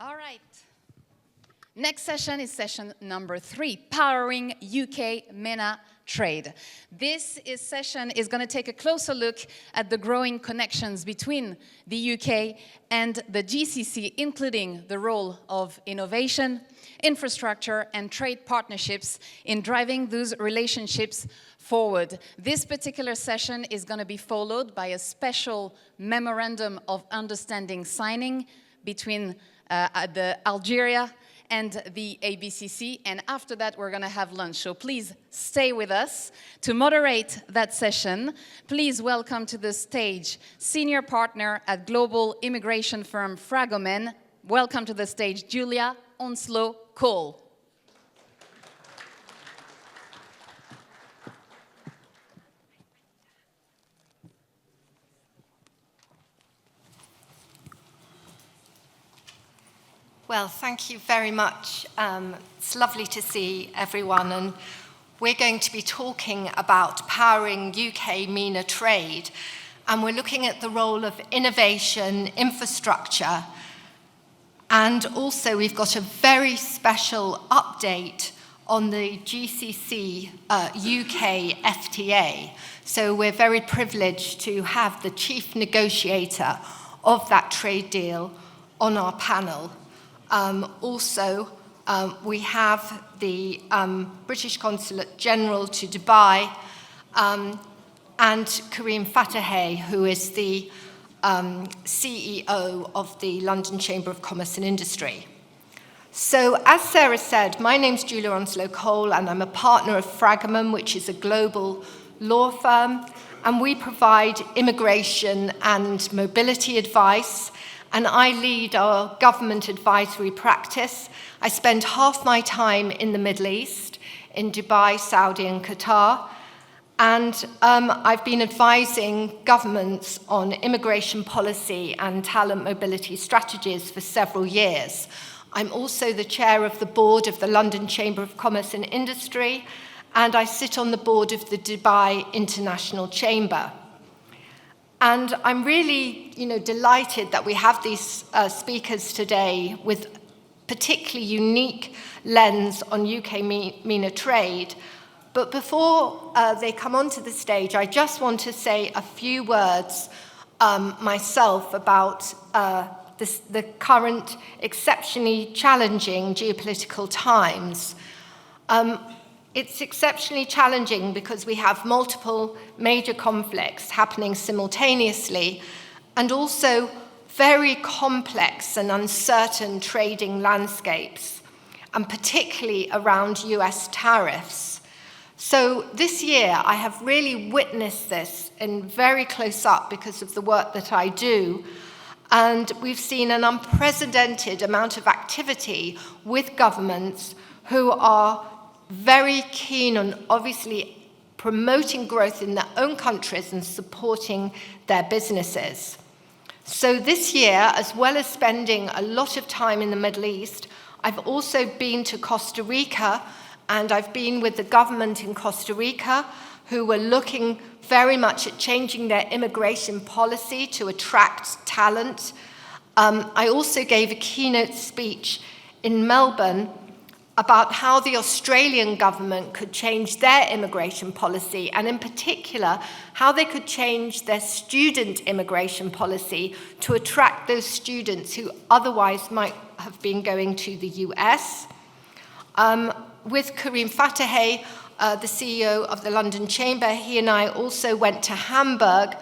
All right. Next session is session number 3, Powering UK MENA Trade. This session is going to take a closer look at the growing connections between the UK and the GCC, including the role of innovation, infrastructure, and trade partnerships in driving those relationships forward. This particular session is going to be followed by a special memorandum of understanding signing between Algeria and the ABCC, and after that we're going to have lunch. So please stay with us. To moderate that session, please welcome to the stage senior partner at global immigration firm FRAGOMEN. Welcome to the stage, Julia ONSLOW-COLE. Well, thank you very much. It's lovely to see everyone, and we're going to be talking about powering UK MENA trade, and we're looking at the role of innovation, infrastructure, and also we've got a very special update on the GCCUKFTA. So we're very privileged to have the chief negotiator of that trade deal on our panel. We have the British Consulate General to Dubai and KARIM, who is the CEO of the London Chamber of Commerce and Industry. So, as Sarah said, my name's Julia ONSLOW-COLE, and I'm a partner of FRAGOMEN, which is a global law firm, and we provide immigration and mobility advice. And I lead our government advisory practice. I spend half my time in the Middle East, in Dubai, Saudi, and Qatar. And I've been advising governments on immigration policy and talent mobility strategies for several years. I'm also the chair of the board of the London Chamber of Commerce and Industry, and I sit on the board of the Dubai International Chamber. And I'm really, delighted that we have these speakers today with particularly unique lens on UK MENA trade. But before they come onto the stage, I just want to say a few words myself about the current exceptionally challenging geopolitical times. It's exceptionally challenging because we have multiple major conflicts happening simultaneously, and also very complex and uncertain trading landscapes, and particularly around US tariffs. So this year, I have really witnessed this in very close up because of the work that I do. And we've seen an unprecedented amount of activity with governments who are very keen on obviously promoting growth in their own countries and supporting their businesses. So this year, as well as spending a lot of time in the Middle East, I've also been to Costa Rica, and I've been with the government in Costa Rica, who were looking very much at changing their immigration policy to attract talent. I also gave a keynote speech in Melbourne about how the Australian government could change their immigration policy, and in particular, how they could change their student immigration policy to attract those students who otherwise might have been going to the US. With KARIM FATEHI, the CEO of the London Chamber, he and I also went to Hamburg,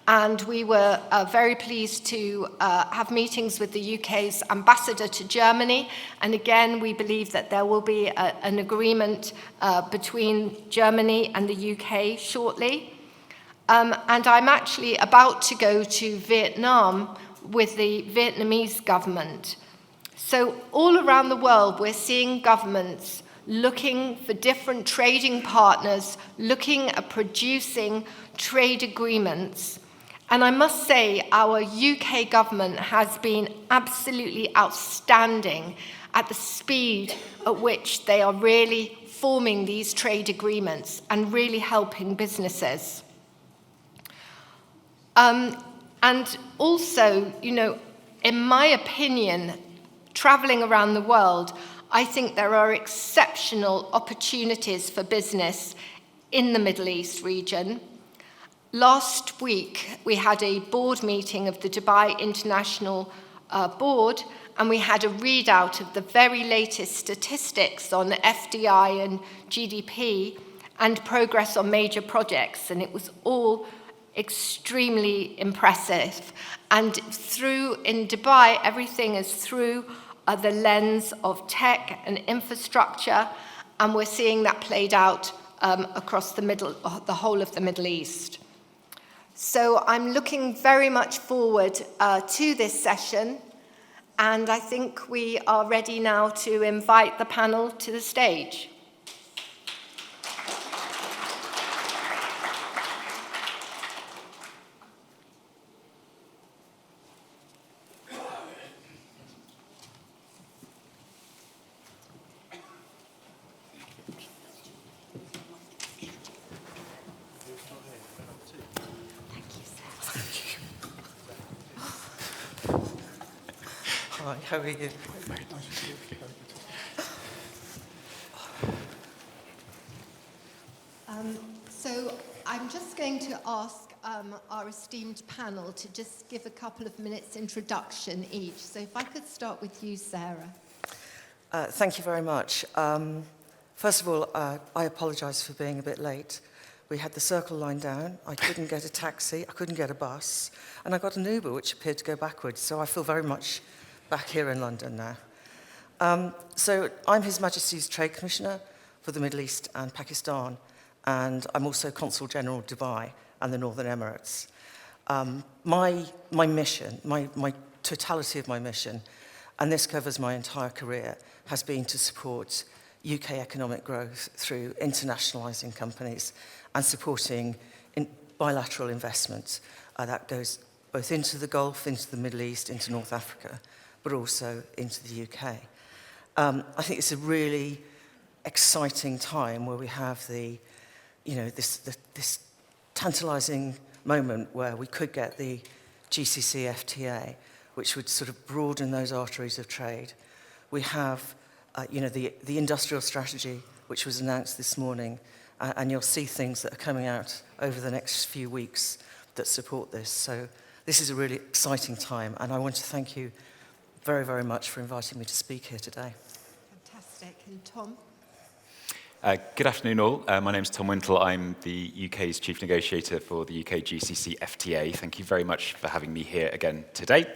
and we were very pleased to have meetings with the UK's ambassador to Germany. And again, we believe that there will be an agreement between Germany and the UK shortly. And I'm actually about to go to Vietnam with the Vietnamese government. So all around the world, we're seeing governments looking for different trading partners, looking at producing trade agreements. And I must say, our UK government has been absolutely outstanding at the speed at which they are really forming these trade agreements and really helping businesses. And also, in my opinion, traveling around the world, I think there are exceptional opportunities for business in the Middle East region. Last week, we had a board meeting of the Dubai International Board, and we had a readout of the very latest statistics on FDI and GDP and progress on major projects, and it was all extremely impressive. And in Dubai, everything is through the lens of tech and infrastructure, and we're seeing that played out across the whole of the Middle East. So I'm looking very much forward to this session, and I think we are ready now to invite the panel to the stage. Hi, how are you? So I'm just going to ask our esteemed panel to just give a couple of minutes introduction each. So if I could start with you, Sarah. Thank you very much. First of all, I apologise for being a bit late. We had the Circle line down, I couldn't get a taxi, I couldn't get a bus, and I got an Uber which appeared to go backwards, so I feel very much back here in London now. So I'm His Majesty's Trade Commissioner for the Middle East and Pakistan, and I'm also Consul General Dubai and the Northern Emirates. My mission, my totality of my mission, and this covers my entire career, has been to support UK economic growth through internationalising companies and supporting bilateral investment that goes both into the Gulf, into the Middle East, into North Africa, but also into the UK. I think it's a really exciting time where we have this tantalising moment where we could get the GCCFTA, which would sort of broaden those arteries of trade. We have, the industrial strategy, which was announced this morning, and you'll see things that are coming out over the next few weeks that support this. So this is a really exciting time, and I want to thank you very, very much for inviting me to speak here today. Fantastic. And Tom? Good afternoon, all. My name is Tom WINTLE. I'm the UK's Chief Negotiator for the UK GCCFTA. Thank you very much for having me here again today.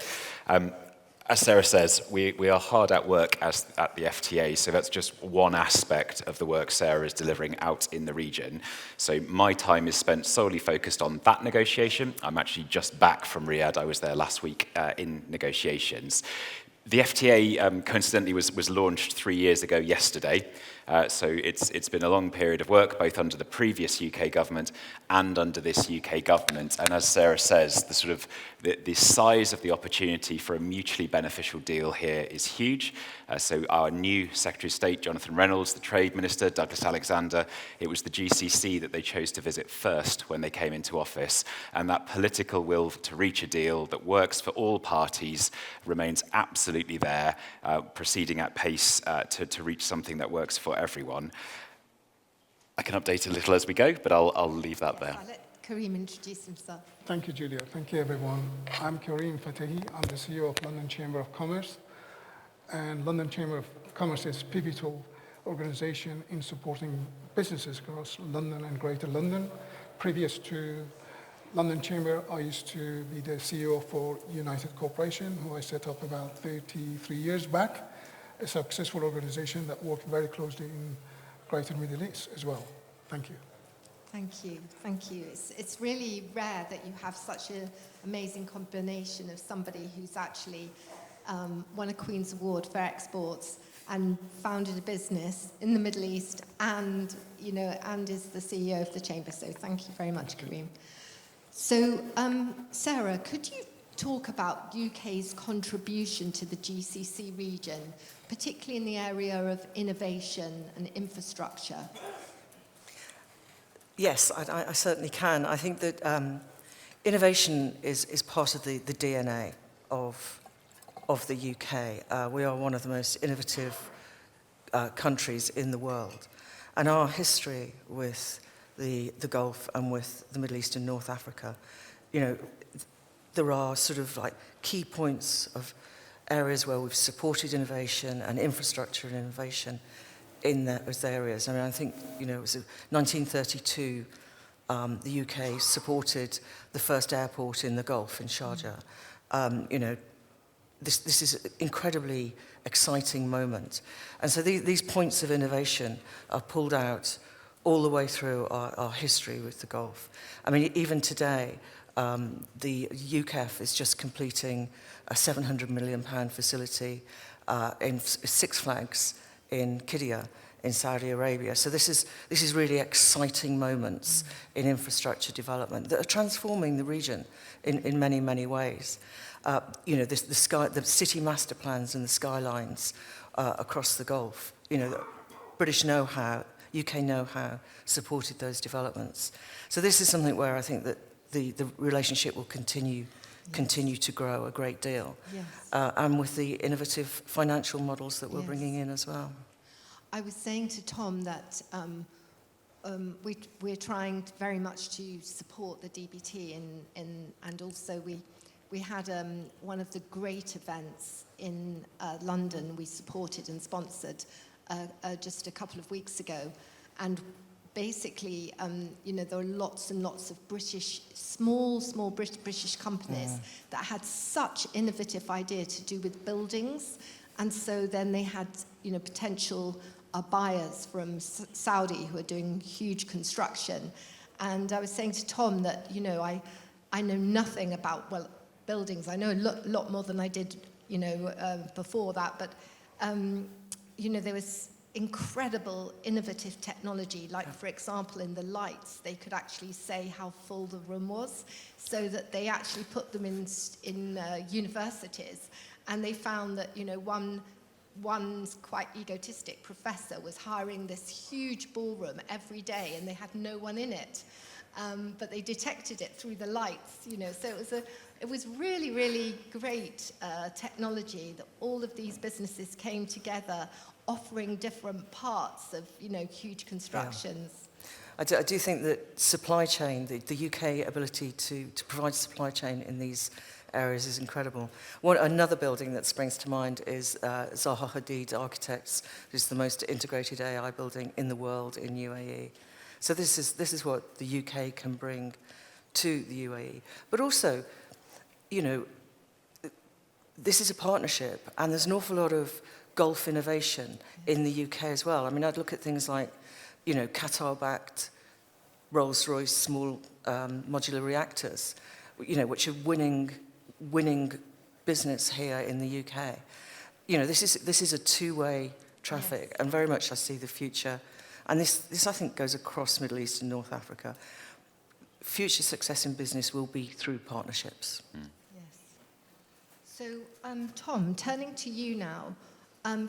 As Sarah says, we are hard at work at the FTA, so that's just one aspect of the work Sarah is delivering out in the region. So my time is spent solely focused on that negotiation. I'm actually just back from Riyadh. I was there last week in negotiations. The FTA, coincidentally, was launched 3 years ago yesterday. So it's been a long period of work, both under the previous UK government and under this UK government. And as Sarah says, the size of the opportunity for a mutually beneficial deal here is huge. So our new Secretary of State, Jonathan Reynolds, the Trade Minister, Douglas Alexander, it was the GCC that they chose to visit first when they came into office. And that political will to reach a deal that works for all parties remains absolutely there, proceeding at pace to reach something that works for everyone. I can update a little as we go, but I'll leave that there. I'll let Karim introduce himself. Thank you, Julia. Thank you, everyone. I'm KARIM FATEHI. I'm the CEO of London Chamber of Commerce. And London Chamber of Commerce is a pivotal organization in supporting businesses across London and Greater London. Previous to London Chamber, I used to be the CEO for United Corporation, who I set up about 33 years back. A successful organization that worked very closely in Greater Middle East as well. Thank you. Thank you. Thank you. It's really rare that you have such an amazing combination of somebody who's actually won a Queen's Award for exports and founded a business in the Middle East and is the CEO of the Chamber. So thank you very much, Karim. So, Sarah, could you talk about UK's contribution to the GCC region, particularly in the area of innovation and infrastructure? Yes, I certainly can. I think that innovation is part of the DNA of of the UK. We are one of the most innovative countries in the world. And our history with the Gulf and with the Middle East and North Africa, you know, there are sort of like key points of areas where we've supported innovation and infrastructure and innovation in those areas. I mean, I think, you know, it was 1932, the UK supported the first airport in the Gulf in Sharjah. You know, this is an incredibly exciting moment. And so these points of innovation are pulled out all the way through our history with the Gulf. I mean, even today, the UKF is just completing a £700 million facility in Six Flags in Qiddiya in Saudi Arabia. So this is really exciting moments in infrastructure development that are transforming the region in many, many ways. You know, the city master plans and the skylines across the Gulf, you know, British know-how, UK know-how supported those developments. So this is something where I think that the relationship will continue to grow a great deal. Yes. And with the innovative financial models that we're Yes. bringing in as well. I was saying to Tom that we're trying very much to support the DBT, and also we had one of the great events in London we supported and sponsored just a couple of weeks ago. And basically, you know, there are lots and lots of small British companies that had such innovative idea to do with buildings. And so then they had, you know, potential buyers from Saudi who are doing huge construction. And I was saying to Tom that, you know, I know nothing about, well, buildings. I know a lot more than I did, you know, before that. But, you know, there was incredible innovative technology, like, for example, in the lights, they could actually say how full the room was, so that they actually put them in universities. And they found that, you know, one quite egotistic professor was hiring this huge ballroom every day, and they had no one in it. But they detected it through the lights, you know. So it was really, really great technology that all of these businesses came together, offering different parts of, you know, huge constructions. Yeah. I do think that supply chain, the UK ability to provide supply chain in these areas is incredible. Another building that springs to mind is Zaha Hadid Architects, which is the most integrated AI building in the world in UAE. So this is what the UK can bring to the UAE. But also, you know, this is a partnership, and there's an awful lot of Gulf innovation in the UK as well. I mean, I'd look at things like, you know, Qatar-backed Rolls-Royce small modular reactors, you know, which are winning business here in the UK. You know, this is a two-way traffic, and very much I see the future. And this I think goes across Middle East and North Africa. Future success in business will be through partnerships. Yes. So, Tom, turning to you now,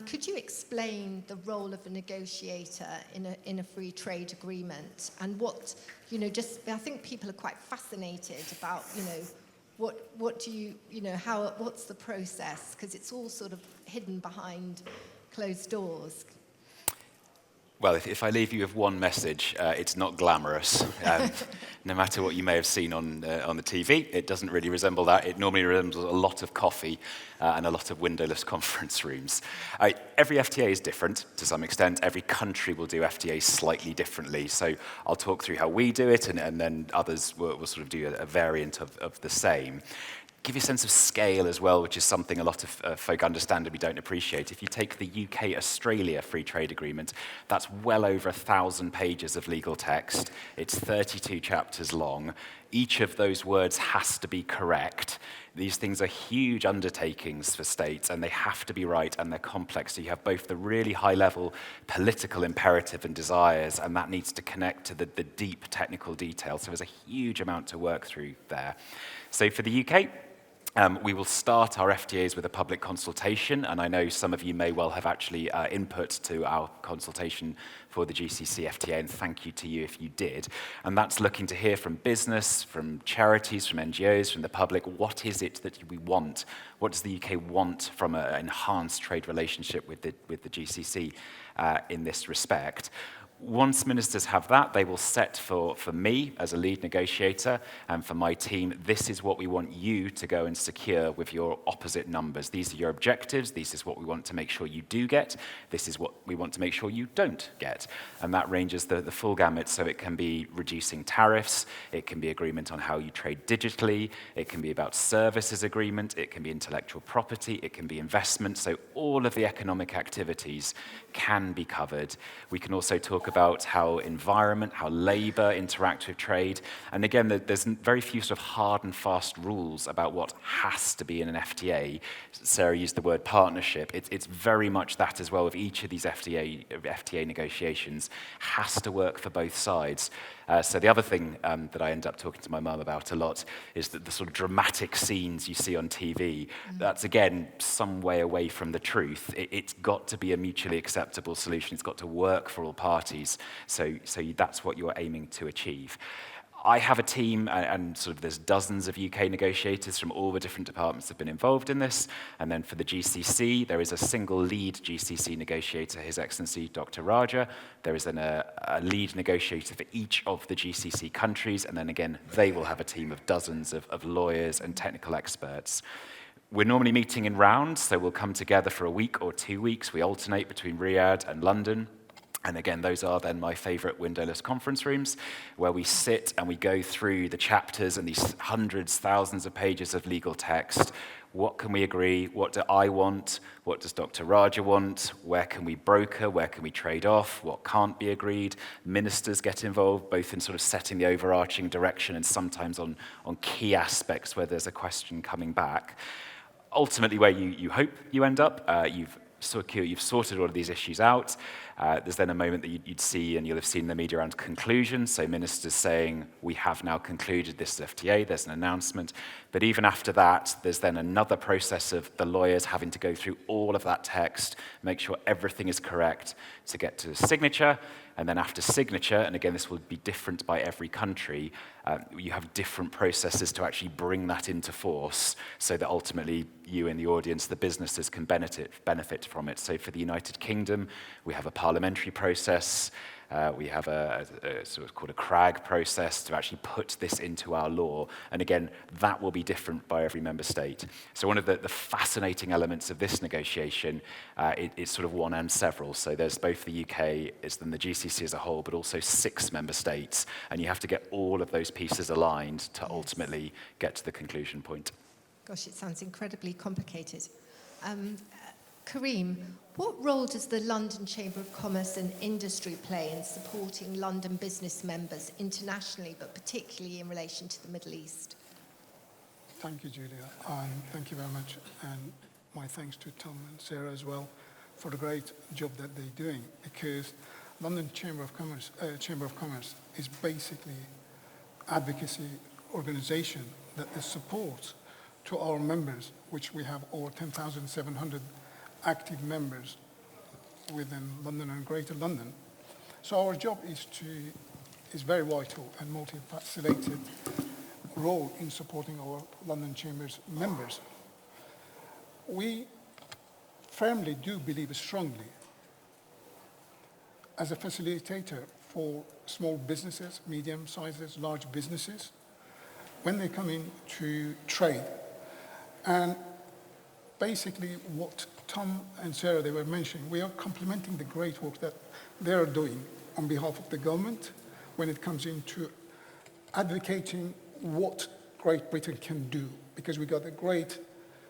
could you explain the role of a negotiator in a free trade agreement, and what, you know, just, I think people are quite fascinated about, you know, what do you know, what's the process? Because it's all sort of hidden behind closed doors. Well, if I leave you with one message, it's not glamorous. No matter what you may have seen on the TV, it doesn't really resemble that. It normally resembles a lot of coffee and a lot of windowless conference rooms. Every FTA is different to some extent. Every country will do FTAs slightly differently. So I'll talk through how we do it, and then others will sort of do a variant of the same. Give you a sense of scale as well, which is something a lot of folk understandably don't appreciate. If you take the UK-Australia free trade agreement, that's well over 1,000 pages of legal text. It's 32 chapters long. Each of those words has to be correct. These things are huge undertakings for states, and they have to be right, and they're complex. So you have both the really high-level political imperative and desires, and that needs to connect to the deep technical detail. So there's a huge amount to work through there. So for the UK, We will start our FTAs with a public consultation, and I know some of you may well have actually input to our consultation for the GCC FTA, and thank you to you if you did. And that's looking to hear from business, from charities, from NGOs, from the public, what is it that we want? What does the UK want from an enhanced trade relationship with the GCC in this respect? Once ministers have that, they will set for me as a lead negotiator and for my team, this is what we want you to go and secure with your opposite numbers. These are your objectives. This is what we want to make sure you do get. This is what we want to make sure you don't get. And that ranges the full gamut. So it can be reducing tariffs. It can be agreement on how you trade digitally. It can be about services agreement. It can be intellectual property. It can be investment. So all of the economic activities can be covered. We can also talk about how environment, how labour interact with trade. And again, there's very few sort of hard and fast rules about what has to be in an FTA. Sarah used the word partnership. It's very much that as well with each of these FTA negotiations. Has to work for both sides. So the other thing that I end up talking to my mum about a lot is that the sort of dramatic scenes you see on TV, that's again some way away from the truth. It's got to be a mutually acceptable solution. It's got to work for all parties. So that's what you're aiming to achieve. I have a team, and sort of there's dozens of UK negotiators from all the different departments that have been involved in this. And then for the GCC, there is a single lead GCC negotiator, His Excellency Dr. Raja. There is then a lead negotiator for each of the GCC countries. And then again, they will have a team of dozens of lawyers and technical experts. We're normally meeting in rounds, so we'll come together for a week or 2 weeks. We alternate between Riyadh and London. And again, those are then my favorite windowless conference rooms, where we sit and we go through the chapters and these hundreds, thousands of pages of legal text. What can we agree? What do I want? What does Dr. Raja want? Where can we broker? Where can we trade off? What can't be agreed? Ministers get involved, both in sort of setting the overarching direction and sometimes on key aspects where there's a question coming back. Ultimately, where you hope you end up, you've sorted all of these issues out. There's then a moment that you'd see, and you'll have seen in the media around conclusion, so ministers saying, we have now concluded this FTA, there's an announcement. But even after that, there's then another process of the lawyers having to go through all of that text, make sure everything is correct to get to signature. And then after signature, and again, this will be different by every country, you have different processes to actually bring that into force so that ultimately you in the audience, the businesses can benefit from it. So for the United Kingdom, we have a parliamentary process. We have a sort of called a CRAG process to actually put this into our law. And again, that will be different by every member state. So one of the fascinating elements of this negotiation is sort of one and several. So there's both the UK, it's then the GCC as a whole, but also 6 member states. And you have to get all of those pieces aligned to ultimately get to the conclusion point. Gosh, it sounds incredibly complicated. Karim, what role does the London Chamber of Commerce and Industry play in supporting London business members internationally, but particularly in relation to the Middle East? Thank you, Julia, and thank you very much. And my thanks to Tom and Sarah as well for the great job that they're doing, because London Chamber of Commerce is basically advocacy organization that is support to our members, which we have over 10,700 active members within London and Greater London. So our job is very vital and multifaceted role in supporting our London Chamber's members. We firmly do believe strongly as a facilitator for small businesses, medium sizes, large businesses, when they come in to trade. And basically what Tom and Sarah, they were mentioning, we are complementing the great work that they are doing on behalf of the government when it comes into advocating what Great Britain can do, because we got a great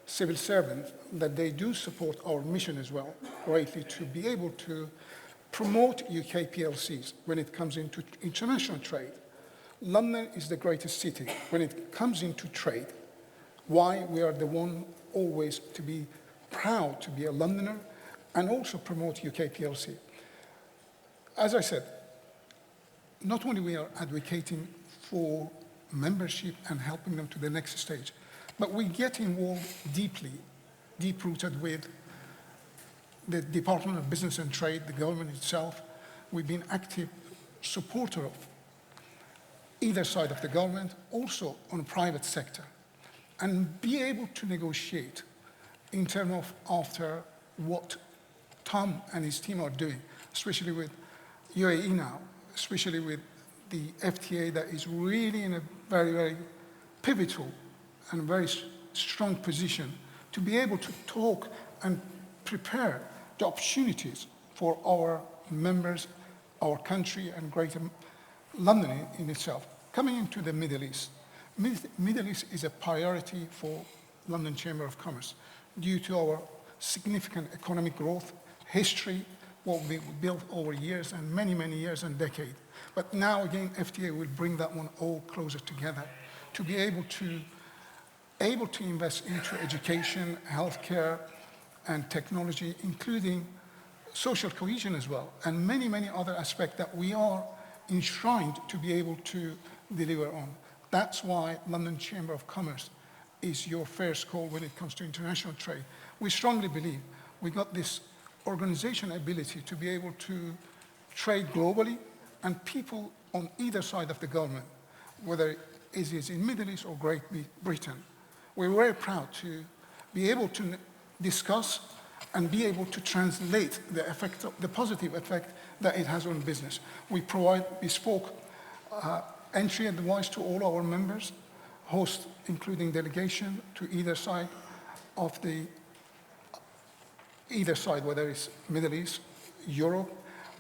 civil servant that they do support our mission as well, greatly, to be able to promote UK PLCs when it comes into international trade. London is the greatest city when it comes into trade. Why? We are the one always to be proud to be a Londoner and also promote UK PLC. As I said, not only we are advocating for membership and helping them to the next stage, But we get involved deeply, deep-rooted with the Department of Business and Trade, the government itself. We've been active supporter of either side of the government, also on the private sector, and be able to negotiate in terms of after what Tom and his team are doing, especially with UAE now, especially with the FTA that is really in a very, very pivotal and very strong position to be able to talk and prepare the opportunities for our members, our country, and Greater London in itself. Coming into the Middle East. Middle East is a priority for London Chamber of Commerce due to our significant economic growth, history, what we built over years and many, many years and decades. But now again, FTA will bring that one all closer together to be able to invest into education, healthcare, and technology, including social cohesion as well, and many, many other aspects that we are enshrined to be able to deliver on. That's why London Chamber of Commerce is your first call when it comes to international trade. We strongly believe we got this organization ability to be able to trade globally, and people on either side of the government, whether it is in Middle East or Great Britain, we're very proud to be able to discuss and be able to translate the positive effect that it has on business. We provide bespoke entry advice to all our members, host including delegation to either side, whether it's Middle East, Europe,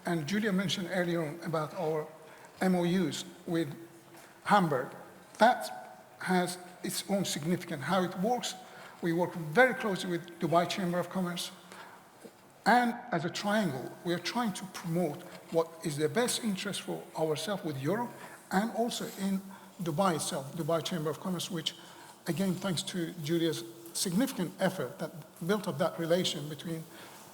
and Julia mentioned earlier on about our MOUs with Hamburg. That has its own significance. How it works, we work very closely with Dubai Chamber of Commerce, and as a triangle, we are trying to promote what is the best interest for ourselves with Europe, and also in Dubai itself, Dubai Chamber of Commerce, which, again, thanks to Julia's significant effort that built up that relation between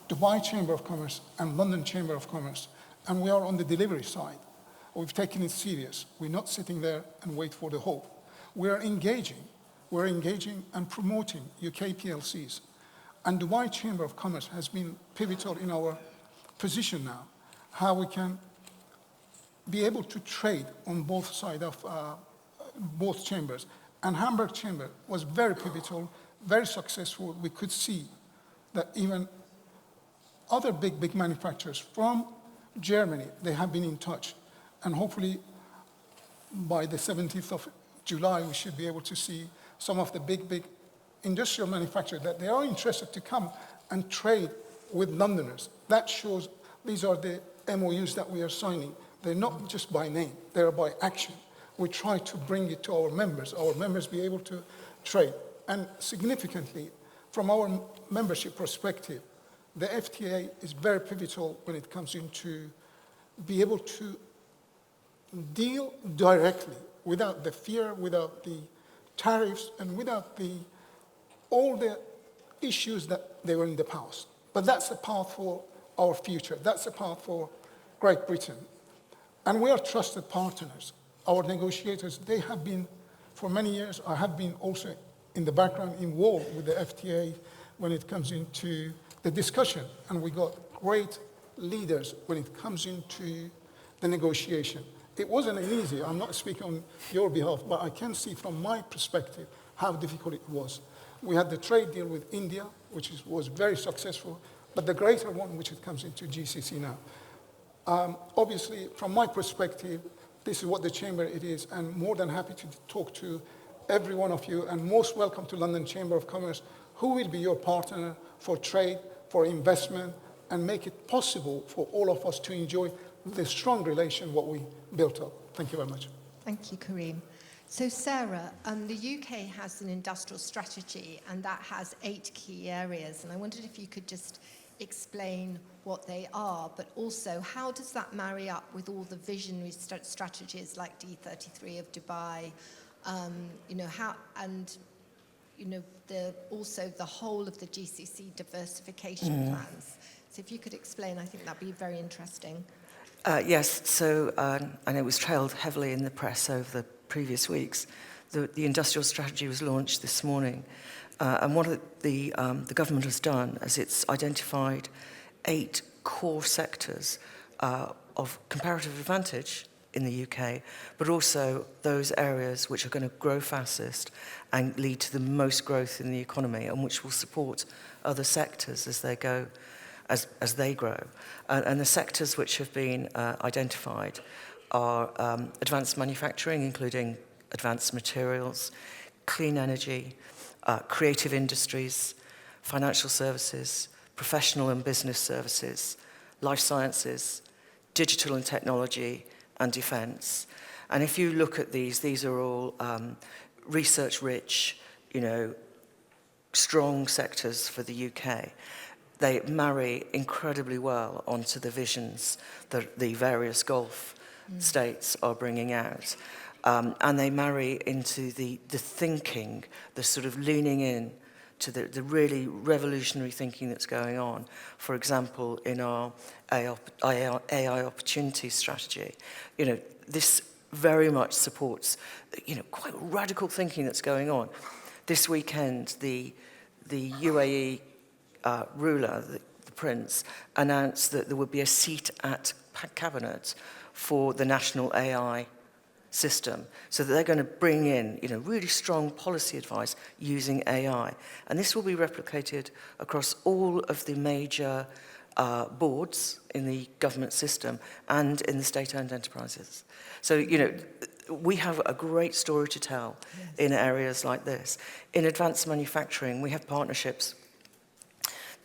Dubai Chamber of Commerce and London Chamber of Commerce. And we are on the delivery side. We've taken it serious. We're not sitting there and wait for the hope. We are engaging. We're engaging and promoting UK PLCs. And Dubai Chamber of Commerce has been pivotal in our position now, how we can be able to trade on both sides of both chambers. And Hamburg Chamber was very pivotal, very successful. We could see that even other big manufacturers from Germany, they have been in touch. And hopefully by the 17th of July, we should be able to see some of the big industrial manufacturers that they are interested to come and trade with Londoners. That shows these are the MOUs that we are signing. They're not just by name, they're by action. We try to bring it to our members be able to trade. And significantly, from our membership perspective, the FTA is very pivotal when it comes into be able to deal directly without the fear, without the tariffs, and without all the issues that they were in the past. But that's the path for our future. That's the path for Great Britain. And we are trusted partners. Our negotiators, they have been, for many years, I have been also in the background involved with the FTA when it comes into the discussion. And we got great leaders when it comes into the negotiation. It wasn't easy. I'm not speaking on your behalf, but I can see from my perspective how difficult it was. We had the trade deal with India, which was very successful, but the greater one, which it comes into GCC now. Obviously, from my perspective, this is what the chamber it is, and more than happy to talk to every one of you, and most welcome to London Chamber of Commerce, who will be your partner for trade, for investment, and make it possible for all of us to enjoy the strong relation what we built up. Thank you very much. Thank you, Karim. So Sarah, the UK has an industrial strategy, and that has 8 key areas, and I wondered if you could just explain what they are, but also how does that marry up with all the visionary strategies like D33 of Dubai, also the whole of the GCC diversification plans. So if you could explain, I think that'd be very interesting. Yes, so, and it was trailed heavily in the press over the previous weeks. the industrial strategy was launched this morning. And what the government has done is it's identified 8 core sectors of comparative advantage in the UK, but also those areas which are going to grow fastest and lead to the most growth in the economy, and which will support other sectors as they go, as they grow. And the sectors which have been identified are advanced manufacturing, including advanced materials, clean energy, creative industries, financial services, professional and business services, life sciences, digital and technology, and defence. And if you look at these are all research-rich, strong sectors for the UK. They marry incredibly well onto the visions that the various Gulf states are bringing out. And they marry into the thinking, the sort of leaning in to the really revolutionary thinking that's going on. For example, in our AI opportunity strategy, this very much supports, quite radical thinking that's going on. This weekend, the UAE ruler, the prince, announced that there would be a seat at cabinet for the national AI system, so that they're going to bring in, really strong policy advice using AI. And this will be replicated across all of the major boards in the government system and in the state-owned enterprises. So, we have a great story to tell in areas like this. In advanced manufacturing, we have partnerships.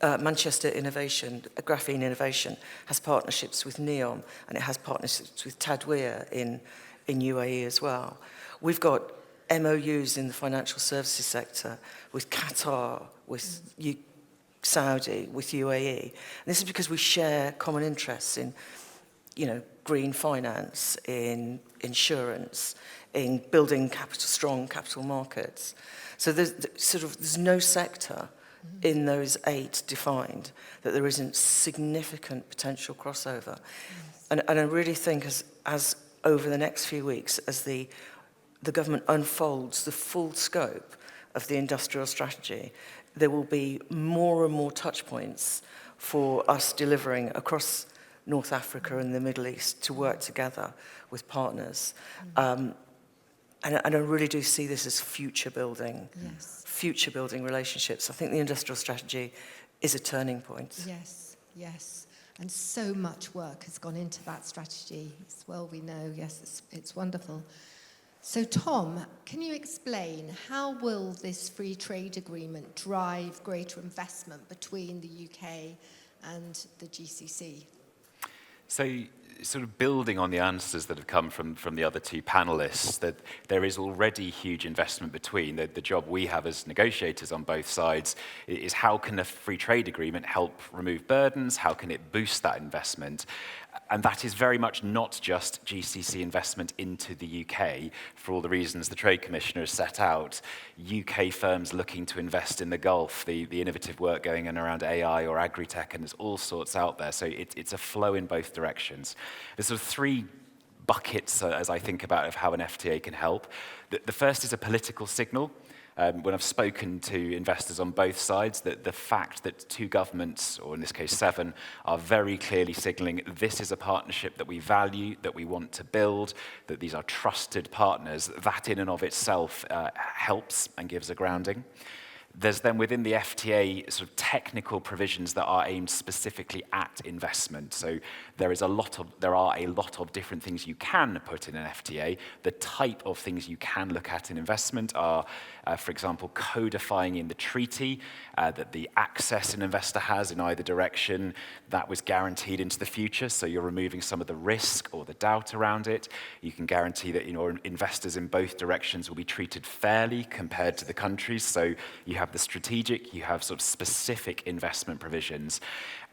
Manchester Innovation, Graphene Innovation, has partnerships with NEOM, and it has partnerships with Tadweer in UAE as well. We've got MOUs in the financial services sector with Qatar, with Saudi, with UAE. And this is because we share common interests in, green finance, in insurance, in building strong capital markets. So there's no sector in those 8 defined that there isn't significant potential crossover. And I really think as over the next few weeks, as the government unfolds the full scope of the industrial strategy, there will be more and more touch points for us delivering across North Africa and the Middle East to work together with partners. And I really do see this as future building relationships. I think the industrial strategy is a turning point. Yes. And so much work has gone into that strategy. As well, we know, yes, it's wonderful. So, Tom, can you explain how will this free trade agreement drive greater investment between the UK and the GCC? So, sort of building on the answers that have come from the other 2 panelists, that there is already huge investment between. The job we have as negotiators on both sides is how can a free trade agreement help remove burdens, how can it boost that investment? And that is very much not just GCC investment into the UK, for all the reasons the Trade Commissioner has set out. UK firms looking to invest in the Gulf, the innovative work going on around AI or agri-tech, and there's all sorts out there. So it's a flow in both directions. There's sort of 3 buckets, as I think about, of how an FTA can help. The first is a political signal. When I've spoken to investors on both sides, that the fact that 2 governments, or in this case 7, are very clearly signalling this is a partnership that we value, that we want to build, that these are trusted partners, that in and of itself helps and gives a grounding. There's then within the FTA sort of technical provisions that are aimed specifically at investment. So there are a lot of different things you can put in an FTA. The type of things you can look at in investment are, for example, codifying in the treaty that the access an investor has in either direction, that was guaranteed into the future. So you're removing some of the risk or the doubt around it. You can guarantee that investors in both directions will be treated fairly compared to the countries. So you have the strategic, you have sort of specific investment provisions.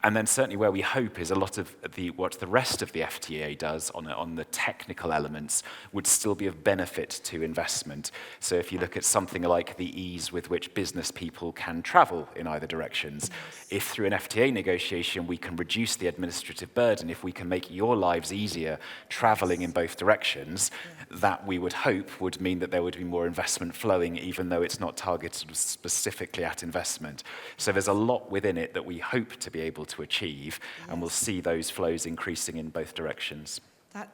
And then certainly where we hope is a lot of what the rest of the FTA does on the technical elements would still be of benefit to investment. So if you look at something like the ease with which business people can travel in either directions, if through an FTA negotiation we can reduce the administrative burden, if we can make your lives easier traveling in both directions, that we would hope would mean that there would be more investment flowing, even though it's not targeted specifically at investment. So there's a lot within it that we hope to be able to achieve, and we'll see those flows increasing in both directions.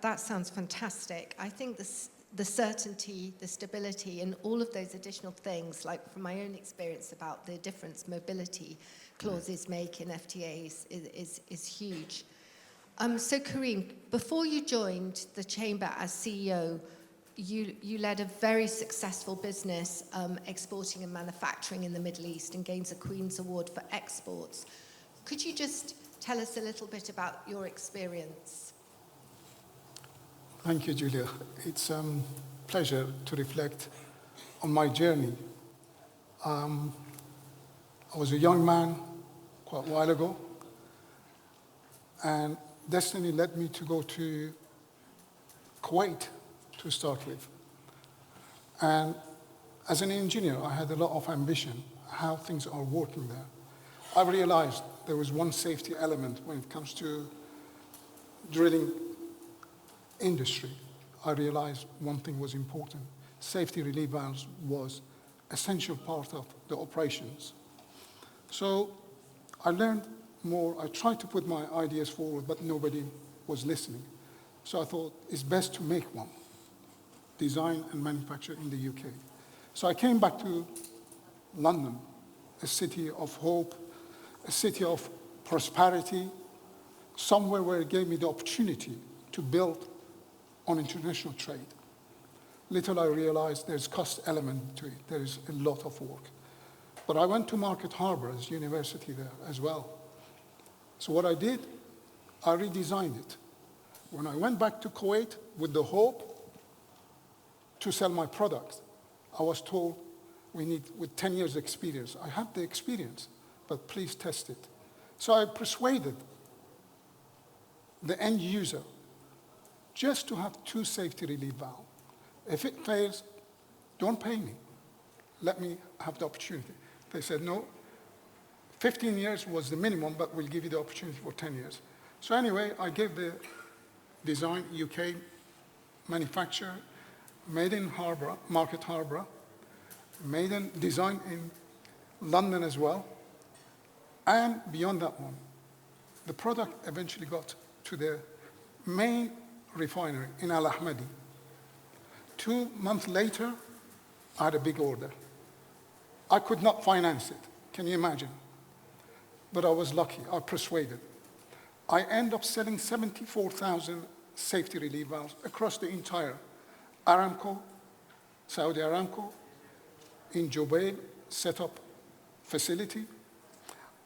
That sounds fantastic. I think the certainty, the stability, and all of those additional things, like from my own experience about the difference mobility clauses make in FTAs is huge. So Karim, before you joined the Chamber as CEO, you led a very successful business exporting and manufacturing in the Middle East and gained a Queen's Award for exports. Could you just tell us a little bit about your experience? Thank you, Julia. It's a pleasure to reflect on my journey. I was a young man quite a while ago, and destiny led me to go to Kuwait to start with. And as an engineer, I had a lot of ambition, how things are working there. I realized there was one safety element when it comes to drilling industry. I realized one thing was important. Safety relief valves was essential part of the operations. So I learned more. I tried to put my ideas forward, but nobody was listening. So I thought it's best to make one, design and manufacture in the UK. So I came back to London, a city of hope, a city of prosperity, somewhere where it gave me the opportunity to build on international trade. Little I realized there's cost element to it. There is a lot of work. But I went to Market Harbor as university there as well. So what I did, I redesigned it. When I went back to Kuwait with the hope to sell my products, I was told we need, with 10 years experience. I have the experience, but please test it. So I persuaded the end user just to have 2 safety relief valves. If it fails, don't pay me. Let me have the opportunity. They said, no, 15 years was the minimum, but we'll give you the opportunity for 10 years. So anyway, I gave the design, UK, manufacturer, made in Harbor, Market Harbor, made in design in London as well. And beyond that one, the product eventually got to the main refinery in Al Ahmadi. 2 months later, I had a big order. I could not finance it. Can you imagine? But I was lucky. I persuaded. I ended up selling 74,000 safety relief valves across the entire Aramco, Saudi Aramco, in Jubail, set up facility.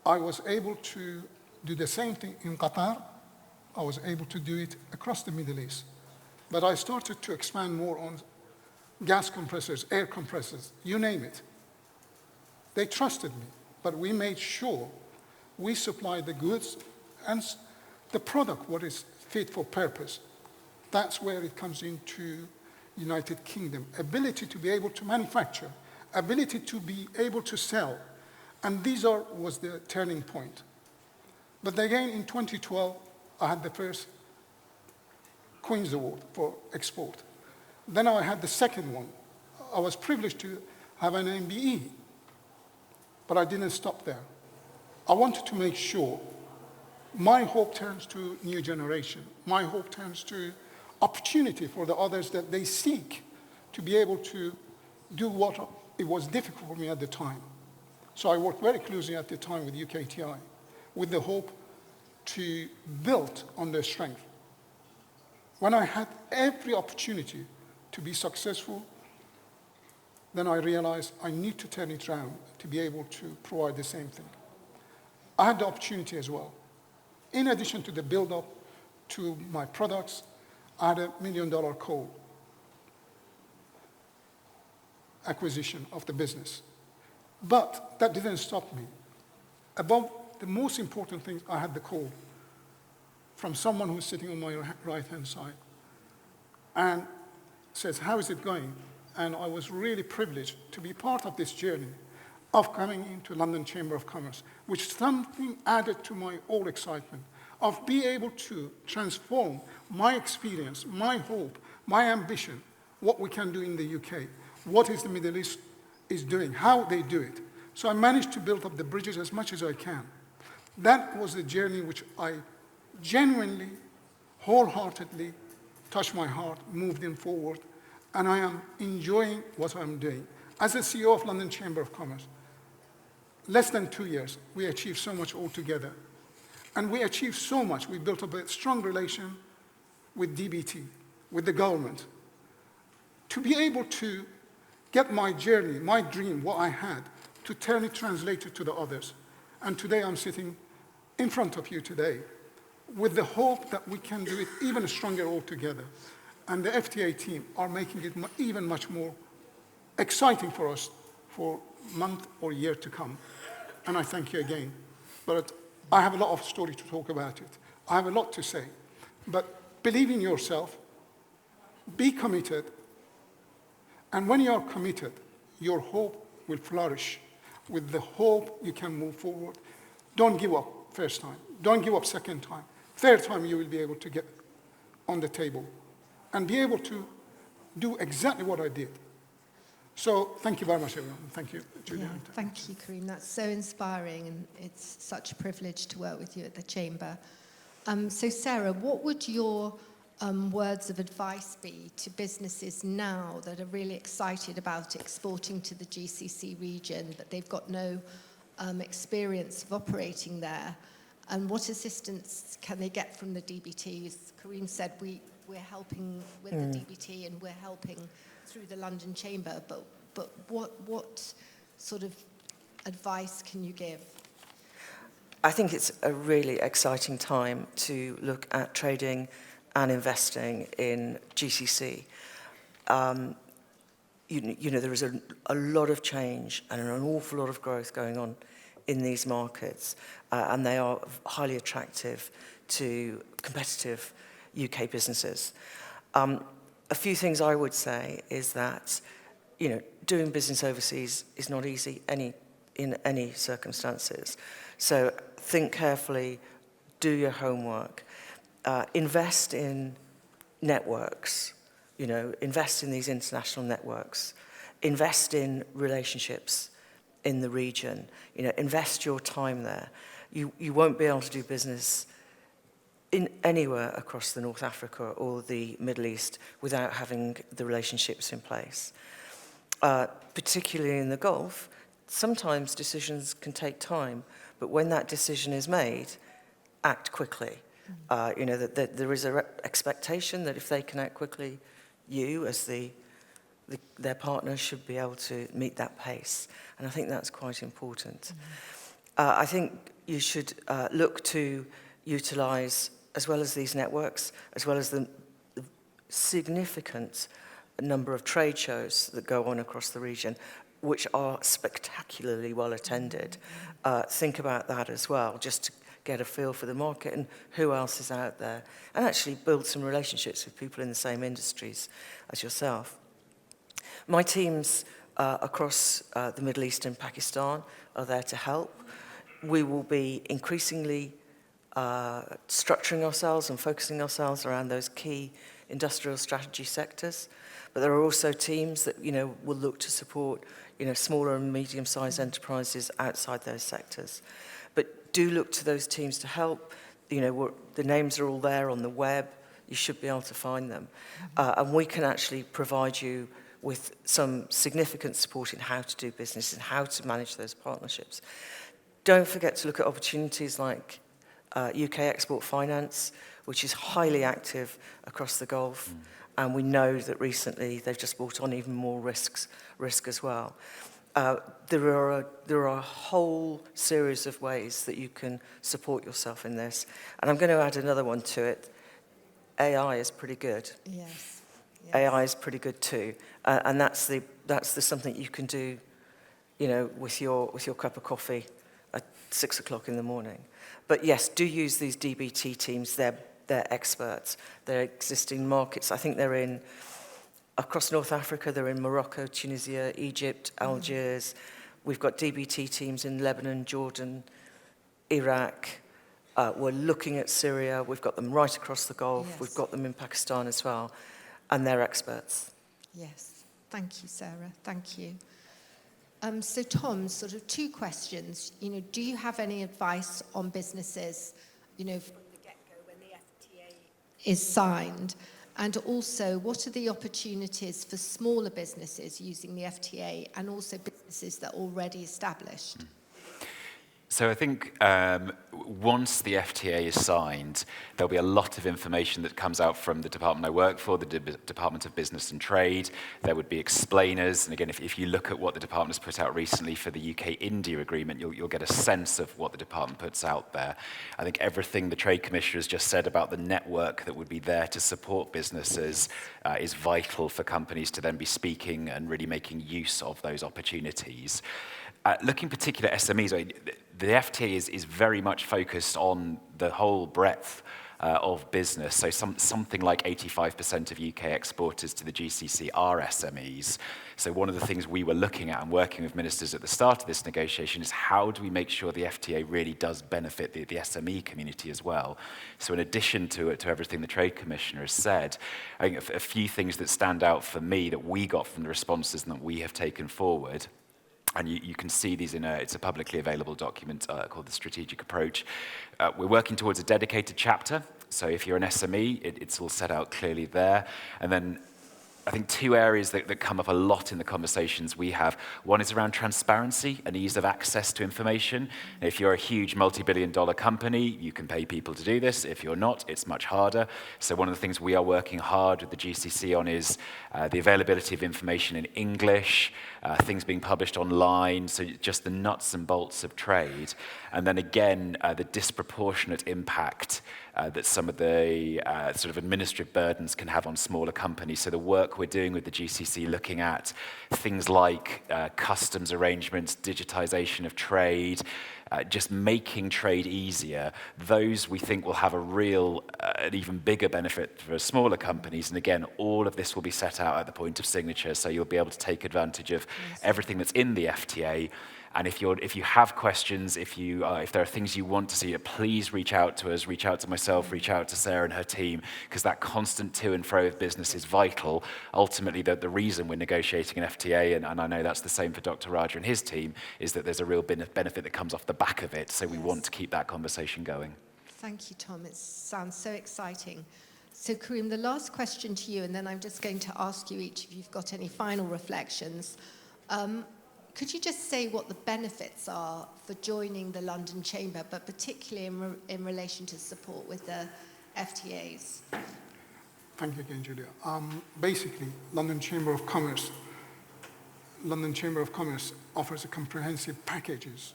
I was able to do the same thing in Qatar. I was able to do it across the Middle East. But I started to expand more on gas compressors, air compressors, you name it. They trusted me, but we made sure we supplied the goods and the product, what is fit for purpose. That's where it comes into United Kingdom. Ability to be able to manufacture, ability to be able to sell. And was the turning point. But again, in 2012, I had the first Queen's Award for export. Then I had the second one. I was privileged to have an MBE, but I didn't stop there. I wanted to make sure my hope turns to new generation. My hope turns to opportunity for the others that they seek to be able to do what it was difficult for me at the time. So I worked very closely at the time with UKTI with the hope to build on their strength. When I had every opportunity to be successful, then I realized I need to turn it around to be able to provide the same thing. I had the opportunity as well. In addition to the build-up to my products, I had $1 million acquisition of the business. But that didn't stop me. Above the most important thing, I had the call from someone who's sitting on my right-hand side and says, how is it going? And I was really privileged to be part of this journey of coming into London Chamber of Commerce, which something added to my all excitement of being able to transform my experience, my hope, my ambition, what we can do in the UK, what is the Middle East is doing, how they do it. So I managed to build up the bridges as much as I can. That was the journey which I genuinely, wholeheartedly touched my heart, moved in forward, and I am enjoying what I'm doing. As the CEO of London Chamber of Commerce, less than 2 years, we achieved so much altogether. And we achieved so much. We built up a strong relation with DBT, with the government, to be able to get my journey, my dream, what I had, to turn it translated to the others. And today I'm sitting in front of you today with the hope that we can do it even stronger altogether. And the FTA team are making it even much more exciting for us for month or year to come. And I thank you again. But I have a lot of story to talk about it. I have a lot to say. But believe in yourself, be committed, and when you are committed, your hope will flourish. With the hope, you can move forward. Don't give up first time. Don't give up second time. Third time, you will be able to get on the table and be able to do exactly what I did. So thank you very much, everyone. Thank you, Julia. Yeah, thank you, Karim. That's so inspiring, and it's such a privilege to work with you at the Chamber. So Sarah, what would your words of advice be to businesses now that are really excited about exporting to the GCC region, but they've got no experience of operating there? And what assistance can they get from the DBT? As Karim said, we're helping with the DBT and we're helping through the London Chamber, but what sort of advice can you give? I think it's a really exciting time to look at trading and investing in GCC. You know, there is a lot of change and an awful lot of growth going on in these markets, and they are highly attractive to competitive UK businesses. A few things I would say is that, you know, doing business overseas is not easy in any circumstances. So think carefully, do your homework, invest in networks, you know, invest in these international networks, invest in relationships in the region, you know, invest your time there. You won't be able to do business in anywhere across the North Africa or the Middle East without having the relationships in place. Particularly in the Gulf, sometimes decisions can take time, but when that decision is made, act quickly. You know, that there is an expectation that if they can act quickly, you as their partner should be able to meet that pace. And I think that's quite important. I think you should look to utilize, as well as these networks, as well as the significant number of trade shows that go on across the region, which are spectacularly well attended. Think about that as well, just to get a feel for the market and who else is out there, and actually build some relationships with people in the same industries as yourself. My teams across the Middle East and Pakistan are there to help. We will be increasingly structuring ourselves and focusing ourselves around those key industrial strategy sectors. But there are also teams that, you know, will look to support, you know, smaller and medium-sized enterprises outside those sectors. But do look to those teams to help. You know, the names are all there on the web. You should be able to find them. And we can actually provide you with some significant support in how to do business and how to manage those partnerships. Don't forget to look at opportunities like UK Export Finance, which is highly active across the Gulf. And we know that recently they've just brought on even more risk as well. There are a whole series of ways that you can support yourself in this. And I'm going to add another one to it. AI is pretty good. Yes. AI is pretty good too. And that's the something you can do you know, with your cup of coffee at 6 o'clock in the morning. But yes, do use these DBT teams. They're experts. They're existing markets. I think they're in, across North Africa, they're in Morocco, Tunisia, Egypt, Algiers. We've got DBT teams in Lebanon, Jordan, Iraq. We're looking at Syria. We've got them right across the Gulf. Yes. We've got them in Pakistan as well. And they're experts. Yes, thank you, Sarah. Thank you. So Tom, sort of two questions. You know, do you have any advice on businesses, you know, from the get-go when the FTA is signed? And also, what are the opportunities for smaller businesses using the FTA and also businesses that are already established? So I think once the FTA is signed, there'll be a lot of information that comes out from the department I work for, the Department of Business and Trade. There would be explainers. And again, if you look at what the department has put out recently for the UK-India agreement, you'll get a sense of what the department puts out there. I think everything the Trade Commissioner has just said about the network that would be there to support businesses is vital for companies to then be speaking and really making use of those opportunities. Looking particularly at SMEs, the FTA is very much focused on the whole breadth of business. So something like 85% of UK exporters to the GCC are SMEs. So one of the things we were looking at and working with ministers at the start of this negotiation is how do we make sure the FTA really does benefit the SME community as well. So in addition to everything the Trade Commissioner has said, I think a few things that stand out for me that we got from the responses and that we have taken forward. And you can see these it's a publicly available document called the Strategic Approach. We're working towards a dedicated chapter. So if you're an SME, it's all set out clearly there. And then I think two areas that come up a lot in the conversations we have. One is around transparency and ease of access to information. If you're a huge multi-billion-dollar company, you can pay people to do this. If you're not, it's much harder. So one of the things we are working hard with the GCC on is the availability of information in English, things being published online, so just the nuts and bolts of trade. And then again, the disproportionate impact that some of the sort of administrative burdens can have on smaller companies. So the work we're doing with the GCC looking at things like customs arrangements, digitization of trade, just making trade easier, those we think will have a real, an even bigger benefit for smaller companies. And again, all of this will be set out at the point of signature, so you'll be able to take advantage of everything that's in the FTA. And if you have questions, if there are things you want to see, please reach out to us, reach out to myself, reach out to Sarah and her team, because that constant to and fro of business is vital. Ultimately, the reason we're negotiating an FTA, and I know that's the same for Dr. Raja and his team, is that there's a real benefit that comes off the back of it. So we want to keep that conversation going. Thank you, Tom. It sounds so exciting. So, Karim, the last question to you, and then I'm just going to ask you each if you've got any final reflections. Could you just say what the benefits are for joining the London Chamber, but particularly in relation to support with the FTAs? Thank you again, Julia. Basically, London Chamber of Commerce offers a comprehensive packages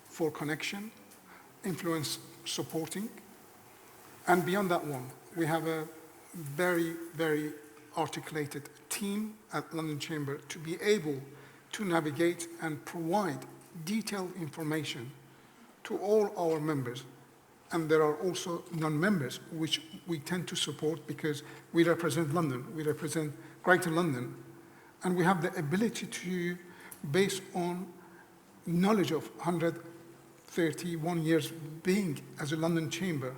for connection, influence supporting, and beyond that one, we have a very, very articulated team at London Chamber to be able to navigate and provide detailed information to all our members. And there are also non-members, which we tend to support because we represent London, we represent Greater London, and we have the ability to, based on knowledge of 131 years being as a London Chamber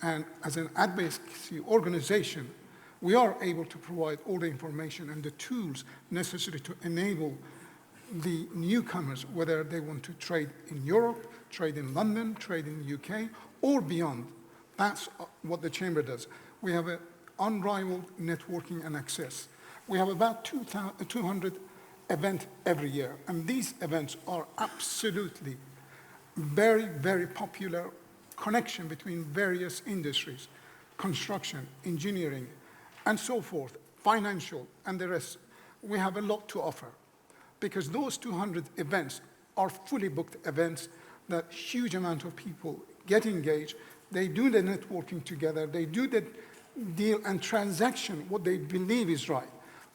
and as an advocacy organization, we are able to provide all the information and the tools necessary to enable the newcomers, whether they want to trade in Europe, trade in London, trade in the UK, or beyond. That's what the Chamber does. We have an unrivaled networking and access. We have about 200 events every year, and these events are absolutely very, very popular connection between various industries, construction, engineering, and so forth, financial, and the rest. We have a lot to offer, because those 200 events are fully booked events that huge amount of people get engaged. They do the networking together. They do the deal and transaction, what they believe is right.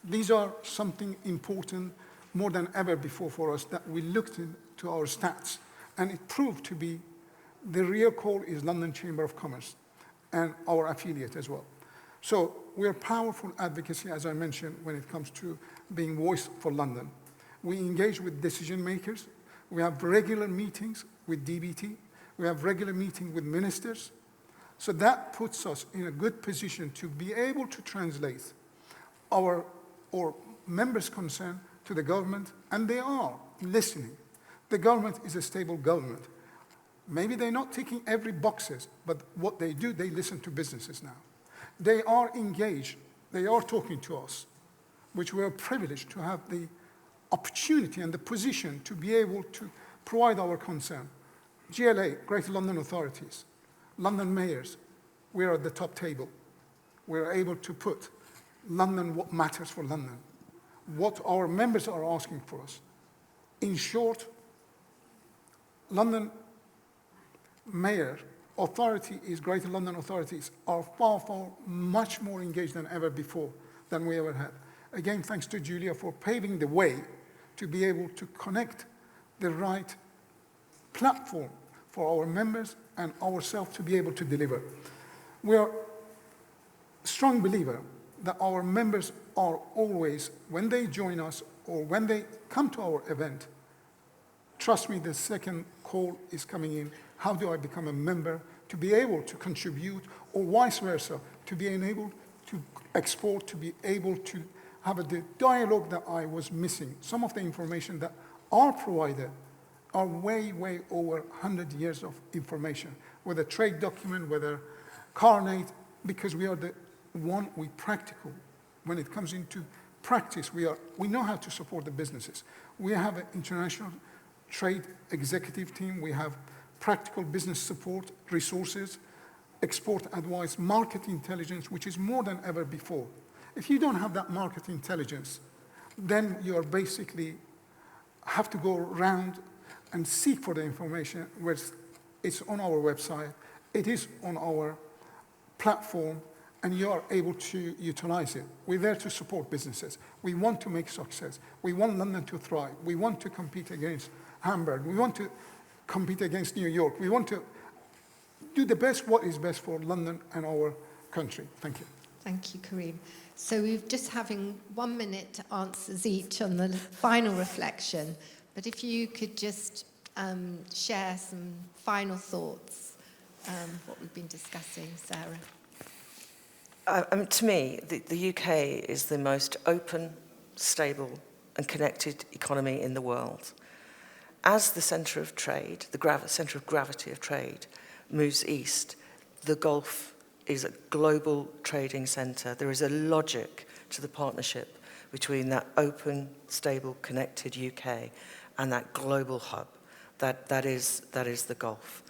These are something important more than ever before for us that we looked into our stats, and it proved to be the real call is London Chamber of Commerce and our affiliate as well. So we're powerful advocacy, as I mentioned, when it comes to being voice for London. We engage with decision makers. We have regular meetings with DBT. We have regular meetings with ministers. So that puts us in a good position to be able to translate our members' concern to the government, and they are listening. The government is a stable government. Maybe they're not ticking every boxes, but what they do, they listen to businesses now. They are engaged. They are talking to us, which we are privileged to have the opportunity and the position to be able to provide our concern. GLA, Greater London Authorities, London mayors, we are at the top table. We are able to put London, what matters for London, what our members are asking for us. In short, London mayor, authorities, Greater London authorities are far, far much more engaged than ever before than we ever had. Again, thanks to Julia for paving the way to be able to connect the right platform for our members and ourselves to be able to deliver. We are a strong believer that our members are always, when they join us or when they come to our event, trust me, the second call is coming in. How do I become a member to be able to contribute, or vice versa, to be able to export, to be able to have the dialogue that I was missing. Some of the information that are provided are way, way over 100 years of information, whether trade document, whether carnet, because we are the one we practical. When it comes into practice, we know how to support the businesses. We have an international trade executive team. We have practical business support, resources, export advice, market intelligence, which is more than ever before. If you don't have that market intelligence, then you are basically have to go around and seek for the information, where it's on our website, it is on our platform, and you are able to utilize it. We're there to support businesses. We want to make success. We want London to thrive. We want to compete against Hamburg. We want to compete against New York. We want to do the best, what is best for London and our country. Thank you. Thank you, Karim. So we're just having 1 minute to answers each on the final reflection. But if you could just share some final thoughts, what we've been discussing, Sarah. To me, the UK is the most open, stable, and connected economy in the world. As the centre of trade, the centre of gravity of trade, moves east, the Gulf is a global trading centre. There is a logic to the partnership between that open, stable, connected UK and that global hub. That is the Gulf.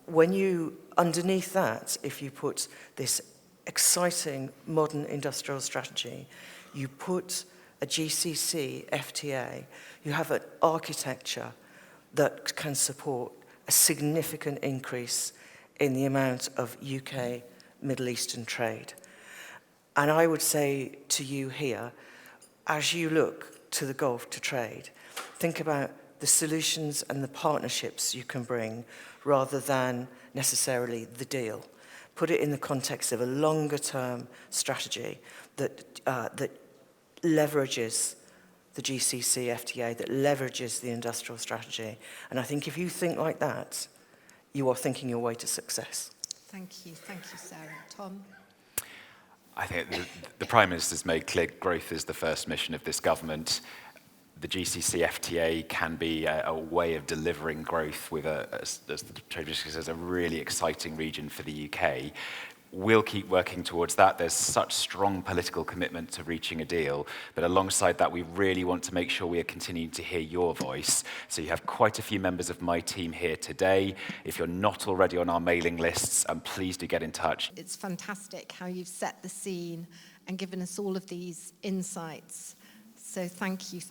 When you, underneath that, if you put this exciting modern industrial strategy, you put a GCC FTA, you have an architecture that can support a significant increase in the amount of UK Middle Eastern trade. And I would say to you here, as you look to the Gulf to trade, think about the solutions and the partnerships you can bring rather than necessarily the deal. Put it in the context of a longer-term strategy that leverages the GCC FTA, that leverages the industrial strategy. And I think if you think like that, you are thinking your way to success. Thank you, Sarah. Tom? I think the Prime Minister's made clear growth is the first mission of this government. The GCC FTA can be a way of delivering growth with, as the Trade Minister says, a really exciting region for the UK. We'll keep working towards that. There's such strong political commitment to reaching a deal, but alongside that, we really want to make sure we are continuing to hear your voice. So you have quite a few members of my team here today. If you're not already on our mailing lists, please do get in touch. It's fantastic how you've set the scene and given us all of these insights. So thank you.